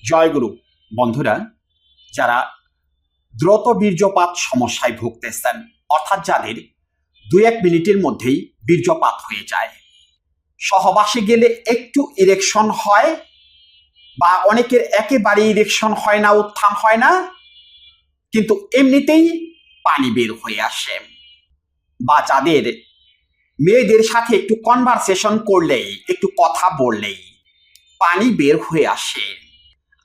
জয়গুরু বন্ধুরা, যারা দ্রুত বীর্যপাত সমস্যায় ভুগতেছেন, অর্থাৎ যাদের 2-1 মিনিটের মধ্যেই বীর্যপাত হয়ে যায়, সহবাসে গেলে একটু ইরেকশন হয় বা অনেকের একেবারে ইরেকশন হয় না, উত্থান হয় না, কিন্তু এমনিতেই পানি বের হয়ে আসে, বা যাদের মেয়েদের সাথে একটু কনভারসেশন করলেই, একটু কথা বললেই পানি বের হয়ে আসে,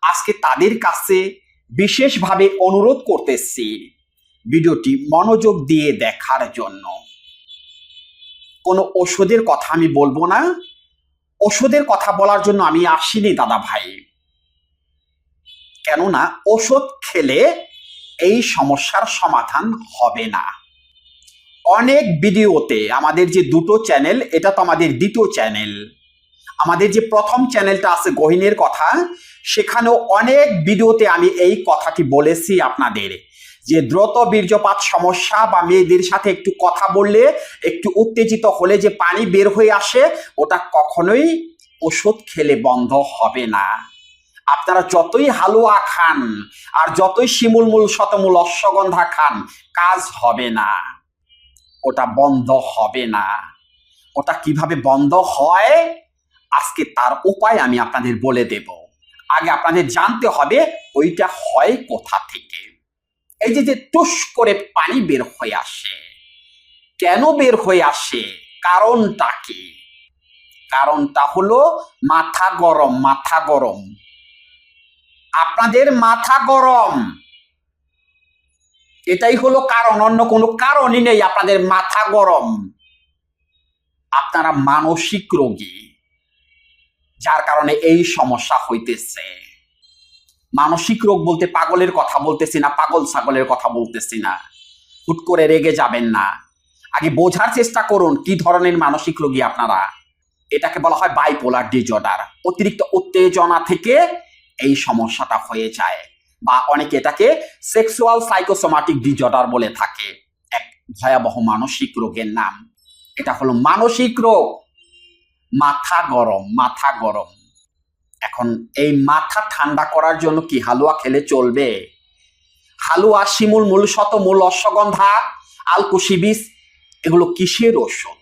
আজকে তাদের কাছে বিশেষভাবে অনুরোধ করতেছি ভিডিওটি মনোযোগ দিয়ে দেখার জন্য। কোনো ওষুধের কথা আমি বলবো না, ওষুধের কথা বলার জন্য আমি আসিনি দাদা ভাই। কেননা ওষুধ খেলে এই সমস্যার সমাধান হবে না। অনেক ভিডিওতে আমাদের যে দুটো চ্যানেল, এটা তো আমাদের দ্বিতীয় চ্যানেল, আমাদের যে প্রথম চ্যানেলটা আছে গহীনের কথা, সেখানেও অনেক ভিডিওতে আমি এই কথাটি বলেছি আপনাদের, যে দ্রুত বীর্যপাত সমস্যা বা মেয়েদের সাথে একটু কথা বললে, একটু উত্তেজিত হলে যে পানি বের হয়ে আসে, ওটা কখনোই ওষুধ খেলে বন্ধ হবে না। আপনারা যতই হালুয়া খান আর যতই শিমুলমূল শতমূল অশ্বগন্ধা খান, কাজ হবে না, ওটা বন্ধ হবে না। ওটা কিভাবে বন্ধ হয় আজকে তার উপায় আমি আপনাদের বলে দেব। আগে আপনাদের জানতে হবে ওইটা হয় কোথা থেকে। এই যে টুস করে পানি বের হয়ে আসে, কেন বের হয়ে আসে, কারণটা কি? কারণটা হলো মাথা গরম। মাথা গরম, আপনাদের মাথা গরম, এটাই হলো কারণ, অন্য কোনো কারণই নেই। আপনাদের মাথা গরম, আপনারা মানসিক রোগী, যার কারণে এই সমস্যা হইতেছে। মানসিক রোগ বলতে পাগলের কথা বলতেছি না, পাগল ছাগলের কথা বলতেছি না। হুট করে রেগে যাবেন না, আগে বোঝার চেষ্টা করুন কি ধরনের মানসিক রোগী আপনারা। এটাকে বলা হয় বাইপোলার ডিসঅর্ডার। অতিরিক্ত উত্তেজনা থেকে এই সমস্যাটা হয়ে যায়, বা অনেকে এটাকে সেক্সুয়াল সাইকোসোমাটিক ডিসঅর্ডার বলে থাকে। এক ভয়াবহ মানসিক রোগের নাম। এটা হলো মানসিক রোগ। মাথা গরম, মাথা গরম। এখন এই মাথা ঠান্ডা করার জন্য কি হালুয়া খেলে চলবে? হালুয়া, শিমুলমূল শতমূল অশ্বগন্ধা, আলকুশি বীজ, এগুলো কিসের ওষুধ?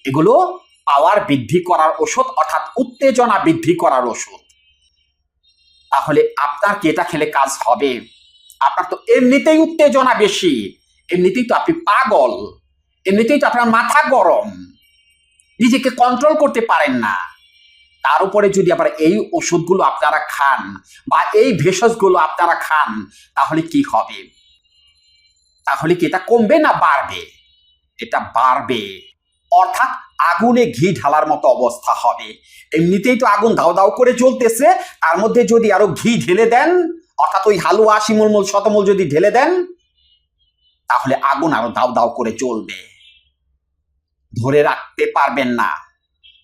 এগুলো পাওয়ার বৃদ্ধি করার ওষুধ, অর্থাৎ উত্তেজনা বৃদ্ধি করার ওষুধ। তাহলে আপনার কি এটা খেলে কাজ হবে? আপনার তো এমনিতেই উত্তেজনা বেশি, এমনিতেই তো আপনি পাগল, এমনিতেই তো আপনার মাথা গরম, নিজেকে কন্ট্রোল করতে পারেন না। তার উপরে যদি আবার এই ওষুধগুলো আপনারা খান বা এই ভেষজগুলো আপনারা খান, তাহলে কি হবে? তাহলে কি এটা কমবে না বাড়বে? এটা বাড়বে, অর্থাৎ আগুনে ঘি ঢালার মতো অবস্থা হবে। এমনিতেই তো আগুন দাও দাও করে জ্বলতেছে, তার মধ্যে যদি আরো ঘি ঢেলে দেন, অর্থাৎ ওই হালুয়া, শিমুলমূল শতমূল যদি ঢেলে দেন, তাহলে আগুন আরো দাও দাও করে জ্বলবে, ধরে রাখতে পারবেন না।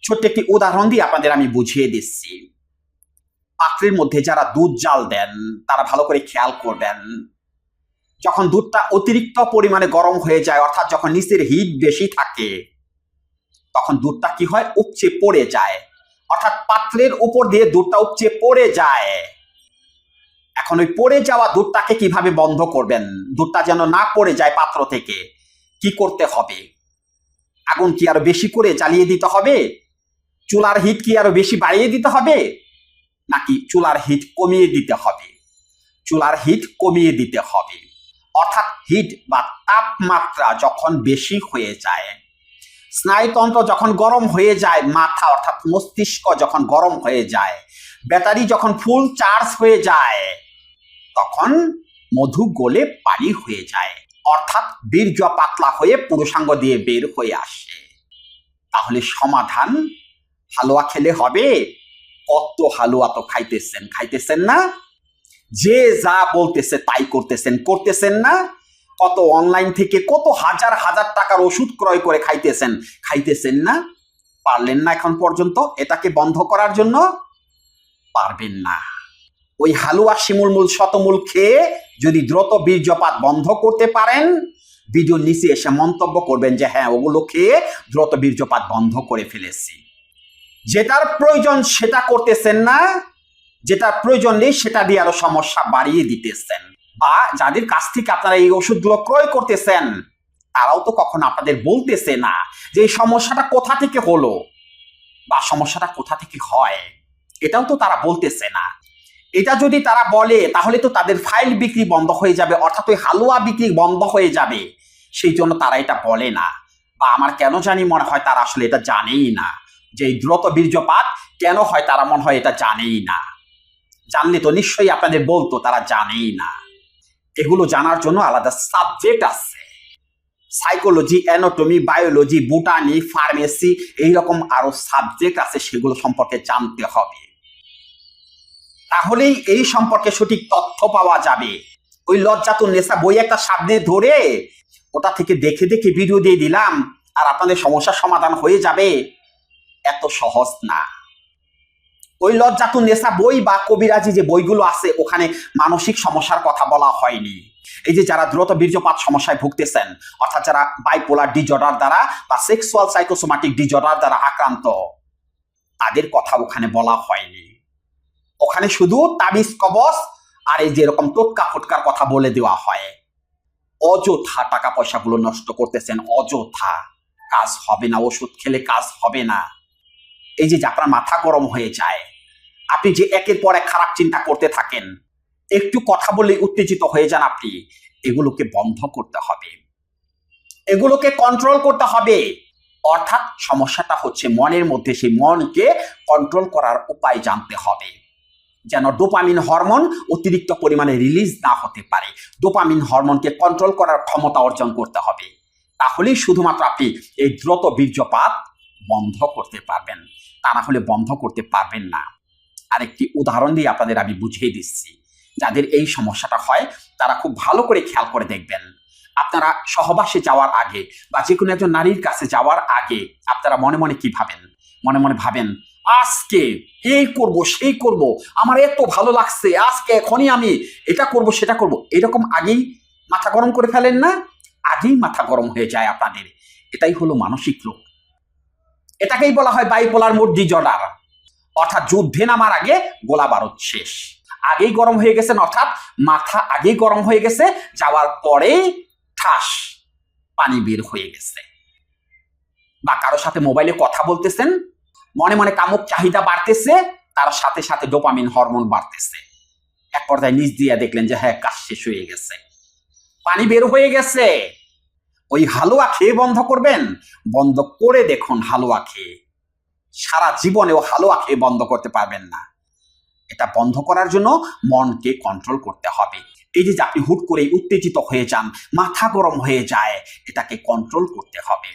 ছোট্ট একটি উদাহরণ দিয়ে আপনাদের আমি বুঝিয়ে দিচ্ছি। পাত্রের মধ্যে যারা দুধ জাল দেন, তারা ভালো করে খেয়াল করবেন, যখন দুধটা অতিরিক্ত পরিমাণে গরম হয়ে যায়, অর্থাৎ যখন নিচের হিট বেশি থাকে, তখন দুধটা কি হয়? উপচে পড়ে যায়, অর্থাৎ পাত্রের উপর দিয়ে দুধটা উপচে পড়ে যায়। এখন ওই পড়ে যাওয়া দুধটাকে কিভাবে বন্ধ করবেন? দুধটা যেন না পড়ে যায় পাত্র থেকে, কি করতে হবে? আগুন কি আরো বেশি করে জ্বালিয়ে দিতে হবে? চুলার হিট কি আরো বেশি বাড়িয়ে দিতে হবে, নাকি চুলার হিট কমিয়ে দিতে হবে? চুলার হিট কমিয়ে দিতে হবে। অর্থাৎ হিট বা তাপমাত্রা যখন বেশি হয়ে যায়, স্নায়ুতন্ত্র যখন গরম হয়ে যায়, মাথা অর্থাৎ মস্তিষ্ক যখন গরম হয়ে যায়, ব্যাটারি যখন ফুল চার্জ হয়ে যায়, তখন মধু গলে পানি হয়ে যায়, অর্থাৎ বীর্য পাতলা হয়ে পুরুষাঙ্গ দিয়ে বের হয়ে আসে। তাহলে সমাধান হালুয়া খেলে হবে? কত হালুয়া তো খাইতেছেন না? যে যা বলতেছে তাই করতেছেন না? কত অনলাইন থেকে কত হাজার হাজার টাকার ওষুধ ক্রয় করে খাইতেছেন না? পারলেন না এখন পর্যন্ত এটাকে বন্ধ করার জন্য? পারবেন না। ওই হালুয়া, শিমুলমূল শতমূল খেয়ে যদি দ্রুত বীর্যপাত বন্ধ করতে পারেন, ভিডিওর নিচে এসে মন্তব্য করবেন যে হ্যাঁ, ওগুলো খেয়ে দ্রুত বীর্যপাত বন্ধ করে ফেলেছি। যেটার প্রয়োজন সেটা করতেছেন না, যেটা প্রয়োজন নেই সেটা দিয়ে আরো সমস্যা বাড়িয়ে দিতেছেন। বা যাদের কাছ থেকে আপনারা এই ওষুধগুলো ক্রয় করতেছেন তারাও তো কখনো আপনাদের বলতেছে না যে এই সমস্যাটা কোথা থেকে হলো বা সমস্যাটা কোথা থেকে হয়, এটাও তো তারা বলতেছে না। এটা যদি তারা বলে তাহলে তো তাদের ফাইল বিক্রি বন্ধ হয়ে যাবে, অর্থাৎ ওই হালুয়া বিক্রি বন্ধ হয়ে যাবে। সেই জন্য তারা এটা বলে না, বা আমার কেন জানি মনে হয় তারা আসলে এটা জানেই না যে এই দ্রুত বীর্যপাত কেন হয়। তারা মনে হয় এটা জানেই না, জানলে তো নিশ্চয়ই আপনাদের বলতো, তারা জানেই না। এগুলো জানার জন্য আলাদা সাবজেক্ট আছে, psychology, anatomy, biology, botany, pharmacy, এইরকম আরো সাবজেক্ট আছে, সেগুলো সম্পর্কে জানতে হবে। তাহলেই এই সম্পর্কে সঠিক তথ্য পাওয়া যাবে। ওই লজ্জাতুন্নেসা বই একটা সামনে ধরে ওটা থেকে দেখে দেখে ভিডিও দিয়ে দিলাম আর আপনাদের সমস্যার সমাধান হয়ে যাবে, এত সহজ না। ওই লজ্জাতুন্নেসা বই বা কবিরাজি যে বইগুলো আছে ওখানে মানসিক সমস্যার কথা বলা হয়নি। এই যে যারা দ্রুত বীর্যপাত সমস্যায় ভুগতেছেন, অর্থাৎ যারা বাইপোলার ডিজঅর্ডার দ্বারা বা সেক্সুয়াল সাইকোসোমাটিক ডিজঅর্ডার দ্বারা আক্রান্ত, তাদের কথা ওখানে বলা হয়নি। ওখানে শুধু তাবিজ কবজ আর এই যে এরকম টোটকা ফোটকার কথা বলে দেওয়া হয়। অযথা টাকা পয়সাগুলো নষ্ট করতেছেন, অযথা। কাজ হবে না, ওষুধ খেলে কাজ হবে না। এই যে আপনার মাথা গরম হয়ে যায়, আপনি যে একের পর এক খারাপ চিন্তা করতে থাকেন, একটু কথা বললে উত্তেজিত হয়ে যান আপনি, এগুলোকে বন্ধ করতে হবে, এগুলোকে কন্ট্রোল করতে হবে। অর্থাৎ সমস্যাটা হচ্ছে মনের মধ্যে, সেই মনকে কন্ট্রোল করার উপায় জানতে হবে, যেন ডোপামিন হরমোন অতিরিক্ত পরিমাণে রিলিজ না হতে পারে। ডোপামিন হরমোনকে কন্ট্রোল করার ক্ষমতা অর্জন করতে হবে, তাহলেই শুধুমাত্র আপনি এই দ্রুত বীর্যপাত বন্ধ করতে পারবেন, তা না হলে বন্ধ করতে পারবেন না। আরেকটি উদাহরণ দিয়ে আপনাদের আমি বুঝিয়ে দিচ্ছি। যাদের এই সমস্যাটা হয় তারা খুব ভালো করে খেয়াল করে দেখবেন। আপনারা সহবাসে যাওয়ার আগে বা যে কোনো একজন নারীর কাছে যাওয়ার আগে আপনারা মনে মনে কি ভাবেন? মনে মনে ভাবেন, আজকে এই করব সেই করব, আমার এত ভালো লাগছে, আজকে এখনই আমি এটা করব সেটা করব, এরকম আগেই মাথা গরম করে ফেলেন না? আগেই মাথা গরম হয়ে যায় আপনাদের। এটাই হলো মানসিক রোগ। এটাকেই বলা হয় বাইপোলার মুড ডিজঅর্ডার, অর্থাৎ যুদ্ধে নামার আগে গোলা বারুদ শেষ। আগেই গরম হয়ে গেছেন, অর্থাৎ মাথা আগেই গরম হয়ে গেছে, যাওয়ার পরে ঠাস পানি বের হয়ে গেছে। বা কারো সাথে মোবাইলে কথা বলতেছেন, মনে মনে কামুক চাহিদা বাড়তেছে, তার সাথে সাথে ডোপামিন হরমোন বাড়তেছে। এক পর্যায়ে নিচ দিয়ে দেখলেন যে হ্যাঁ, কাজ শেষ হয়ে গেছে, পানি বের হয়ে গেছে। ওই হালুয়া খেয়ে বন্ধ করবেন? বন্ধ করে দেখুন হালুয়া খেয়ে, সারা জীবনেও হালুয়া খেয়ে বন্ধ করতে পারবেন না। এটা বন্ধ করার জন্য মনকে কন্ট্রোল করতে হবে। এই যে আপনি হুট করে উত্তেজিত হয়ে যান, মাথা গরম হয়ে যায়, এটাকে কন্ট্রোল করতে হবে।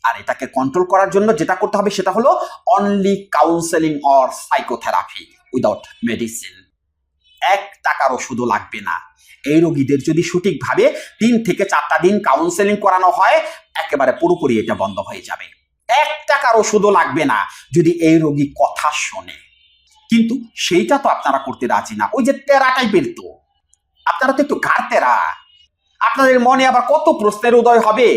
আর এটাকে কন্ট্রোল করার জন্য যেটা করতে হবে সেটা হলো only counselling or psychotherapy without medicine. 1 টাকার ওষুধও লাগবে না। এই রোগীদের যদি সঠিকভাবে 3 থেকে 4টা দিন কাউন্সেলিং করানো হয়, একেবারে পুরোপুরি এটা বন্ধ হয়ে যাবে। 1 টাকার ওষুধও লাগবে না যদি এই রোগী কথা শোনে। কিন্তু সেইটা তো আপনারা করতে রাজি না। ওই যে তেরা টাইপের, তো আপনারা তো একটু ঘাড় তেরা। আপনাদের মনে আবার কত প্রশ্নের উদয় হবে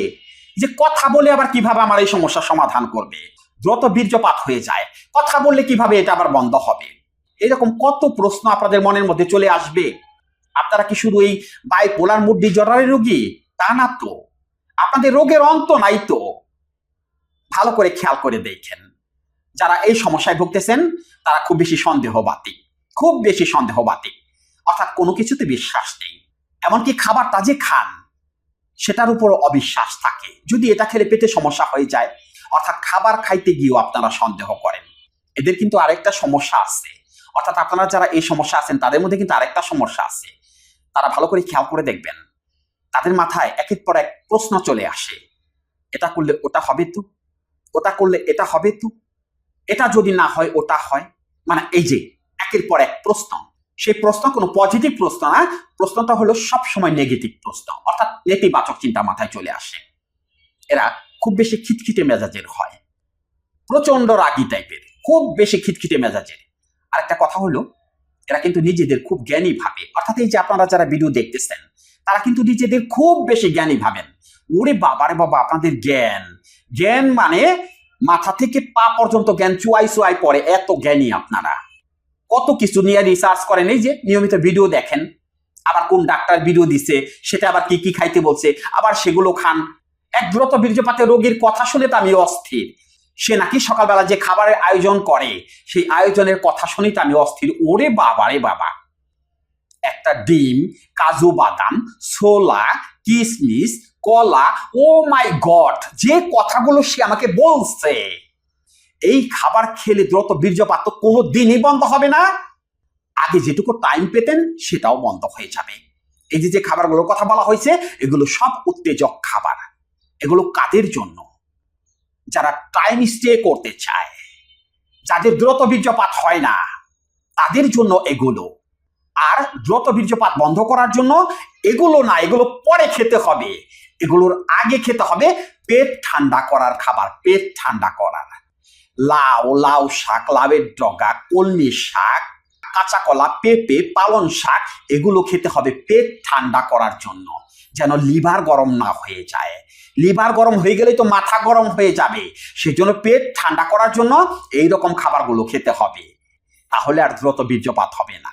যে কথা বলে আবার কিভাবে আমার এই সমস্যার সমাধান করবে, দ্রুত বীর্যপাত হয়ে যায়, কথা বললে কিভাবে এটা আবার বন্ধ হবে, এরকম কত প্রশ্ন আপনাদের মনের মধ্যে চলে আসবে। আপনারা কি শুধু এই বাইপোলার মুড ডিজঅর্ডারের রোগী? তা না তো, আপনাদের রোগের অন্ত নাই তো। ভালো করে খেয়াল করে দেখেন, যারা এই সমস্যায় ভুগতেছেন তারা খুব বেশি সন্দেহবাদী, খুব বেশি সন্দেহবাদী, অর্থাৎ কোনো কিছুতে বিশ্বাস নেই। এমনকি খাবারটা যে খান সেটার উপরও অবিশ্বাস থাকে, যদি এটা খেলে পেটে সমস্যা হয়ে যায়, অর্থাৎ খাবার খাইতে গিয়েও আপনারা সন্দেহ করেন। এদের কিন্তু আরেকটা সমস্যা আছে, অর্থাৎ আপনারা যারা এই সমস্যা আছেন তাদের মধ্যে কিন্তু আরেকটা সমস্যা আছে। তারা ভালো করে খেয়াল করে দেখবেন, তাদের মাথায় একের পর এক প্রশ্ন চলে আসে, এটা করলে ওটা হবে তো, ওটা করলে এটা হবে তো, এটা যদি না হয় ওটা হয়। মানে এই যে একের পর এক প্রশ্ন, সেই প্রশ্ন কোনো পজিটিভ প্রশ্ন না, প্রশ্নটা হলো সবসময় নেগেটিভ প্রশ্ন, অর্থাৎ নেতিবাচক চিন্তা মাথায় চলে আসে। এরা খুব বেশি খিটখিটে মেজাজের হয়, প্রচন্ড রাগী টাইপের, খুব বেশি খিটখিটে মেজাজের। আরেকটা কথা হলো, এরা কিন্তু নিজেদের খুব জ্ঞানী ভাবে, অর্থাৎ এই যে আপনারা যারা ভিডিও দেখতেছেন তারা কিন্তু নিজেদের খুব বেশি জ্ঞানী ভাবেন। ওরে বাবারে বাবা, আপনাদের জ্ঞান, জ্ঞান মানে মাথা থেকে পা পর্যন্ত জ্ঞান চুয়াই চুয়াই পড়ে, এত জ্ঞানী আপনারা, কত কিছু নিয়ে রিসার্চ করেন, এই যে নিয়মিত ভিডিও দেখেন, আবার কোন ডাক্তার ভিডিও দিচ্ছে, সেটা আবার কি কি খাইতে বলছে, আবার সেগুলো খান। এক দ্রুত বীর্যপাতের রোগীর কথা শুনে তো আমি অস্থির। সে নাকি সকালবেলা যে খাবারের আয়োজন করে সেই আয়োজনের কথা শুনে তো আমি অস্থির। ওরে বাবা রে বাবা, একটা ডিম, কাজু বাদাম, ছোলা, কিশমিশ, কলা, ও মাই গড, যে কথাগুলো সে আমাকে বলছে, এই খাবার খেলে দ্রুত বীর্যপাত তো কোনো দিনই বন্ধ হবে না। আগে যেটুকু টাইম পেতেন সেটাও বন্ধ হয়ে যাবে। এই যে খাবারগুলোর কথা বলা হয়েছে এগুলো সব উত্তেজক খাবার। এগুলো কাদের জন্য? যারা টাইম স্টে করতে চায়, যাদের দ্রুত বীর্যপাত হয় না, তাদের জন্য এগুলো। আর দ্রুত বীর্যপাত বন্ধ করার জন্য এগুলো না, এগুলো পরে খেতে হবে। এগুলোর আগে খেতে হবে পেট ঠান্ডা করার খাবার, পেট ঠান্ডা করার। লাউ শাক, লাউয়ের ডগা, কলমি শাক, কাঁচা কলা, পেঁপে, পালং শাক, এগুলো খেতে হবে পেট ঠান্ডা করার জন্য, যেন লিভার গরম না হয়ে যায়। লিভার গরম হয়ে গেলে তো মাথা গরম হয়ে যাবে। সেজন্য পেট ঠান্ডা করার জন্য এইরকম খাবারগুলো খেতে হবে, তাহলে আর দ্রুত বীর্যপাত হবে না।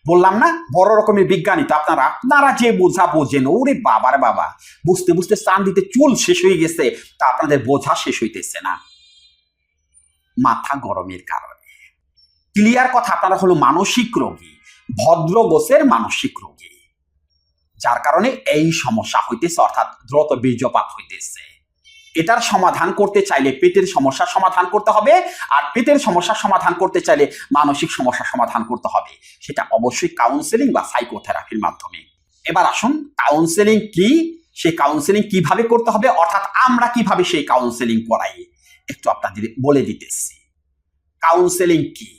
বললাম না বড় রকমের বিজ্ঞানী তো আপনারা যে বোঝা বোঝেন। ওরে বাবার বাবা, বুঝতে বুঝতে স্নান দিতে চুল শেষ হয়ে গেছে, তা আপনাদের বোঝা শেষ হইতেছে না। মাথা গরমের কারণে। ক্লিয়ার কথা, আপনারা হলো মানসিক রোগী, ভদ্র গোছের মানসিক রোগী, যার কারণে এই সমস্যা হইতেছে, অর্থাৎ দ্রুত বীর্যপাত হইতেছে। এটার সমাধান করতে চাইলে পেটের সমস্যার সমাধান করতে হবে, আর পেটের সমস্যার সমাধান করতে চাইলে মানসিক সমস্যার সমাধান করতে হবে, সেটা অবশ্যই কাউন্সেলিং বা সাইকোথেরাপির মাধ্যমে। এবার আসুন, কাউন্সেলিং কি, সেই কাউন্সেলিং কিভাবে করতে হবে, অর্থাৎ আমরা কিভাবে সেই কাউন্সেলিং করাই, একটু আপনাদের বলে দিতেছি। কাউন্সেলিং কি?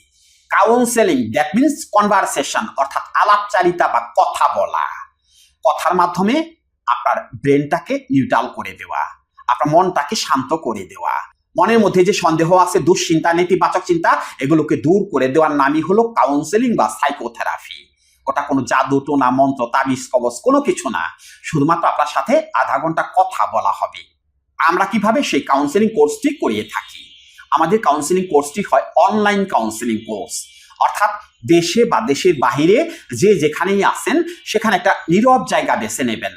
কাউন্সেলিং দ্যাট মিনস কনভারসেশন, অর্থাৎ আলাপচারিতা বা কথা বলা। কথার মাধ্যমে আপনার ব্রেনটাকে নিউট্রাল করে দেওয়া, আপনার মনটাকে শান্ত করে দেওয়া, মনের মধ্যে যে সন্দেহ আছে, দুশ্চিন্তা, নেতিবাচক চিন্তা, এগুলোকে দূর করে দেওয়ার নামই হলো কাউন্সেলিং বা সাইকোথেরাপি। ওটা কোনো জাদু টোনা মন্ত্র তাবিজ কবজ কোনো কিছু না, শুধুমাত্র আপনার সাথে আধা ঘন্টা কথা বলা হবে। আমরা কিভাবে সেই কাউন্সেলিং কোর্সটি করিয়ে থাকি? আমাদের কাউন্সেলিং কোর্সটি হয় অনলাইন কাউন্সেলিং কোর্স, অর্থাৎ দেশে বা দেশের বাহিরে যে যেখানেই আছেন সেখানে একটা নীরব জায়গা বেছে নেবেন।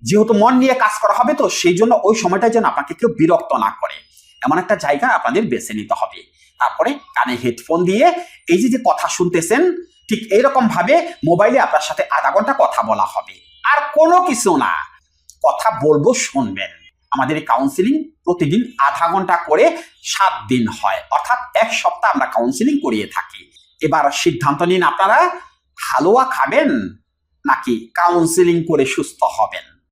যেহেতু মন নিয়ে কাজ করা হবে, তো সেই জন্য ওই সময়টা যেন আপনাকে কেউ বিরক্ত না করে, এমন একটা জায়গা আপনাদের বেছে নিতে হবে। তারপরে কানে হেডফোন দিয়ে এই যে কথা শুনতেছেন, ঠিক এইরকম ভাবে মোবাইলে আপনার সাথে আধা ঘন্টা কথা বলা হবে, আর কোনো কিছু না, কথা বলবো, শুনবেন। আমাদের এই কাউন্সিলিং প্রতিদিন আধা ঘন্টা করে 7 দিন হয়, অর্থাৎ 1 সপ্তাহ আমরা কাউন্সিলিং করিয়ে থাকি। এবার সিদ্ধান্ত নিন, আপনারা হালুয়া খাবেন নাকি কাউন্সিলিং করে সুস্থ হবেন।